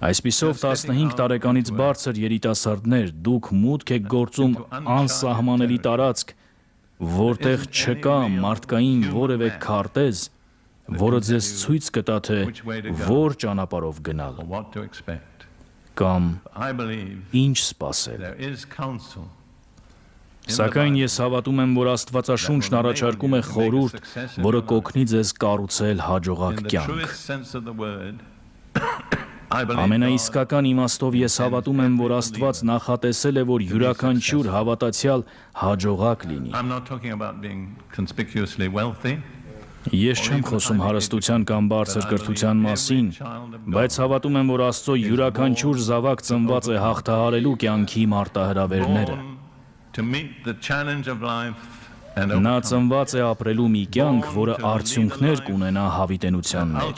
Այսպիսով 15 տարեկանից բարձր երիտասարդներ, դուք մուտք եք գործում անսահմանելի տարածք, որտեղ չկա մարդկային որևէ քարտեզ, որը ձեզ ցույց կտա, թե որ ճանապարհով գնալ կամ ինչ սպասել։ Սակայն ես հավատում եմ, որ Աստվածաշունչն առաջարկում է խորհուրդ, որը կօգնի ձեզ կառուցել հաջողակ կյանք։ Ամենաիսկական իմաստով ես հավատում եմ, որ Աստված նախատեսել է, որ յուրաքանչյուր հավատացյալ հաջողակ լինի։ Ես չեմ խոսում հարստության կամ բարձր կրթության մասին, բայց հավատում եմ, որ Աստծո յուրաքանչյուր զավակ ծնված է հաղթահարելու կյանքի մարտահրավերները։ Նա ծնված է ապրելու մի կյանք, որը արդյունքներ կունենա հավիտենության մեջ։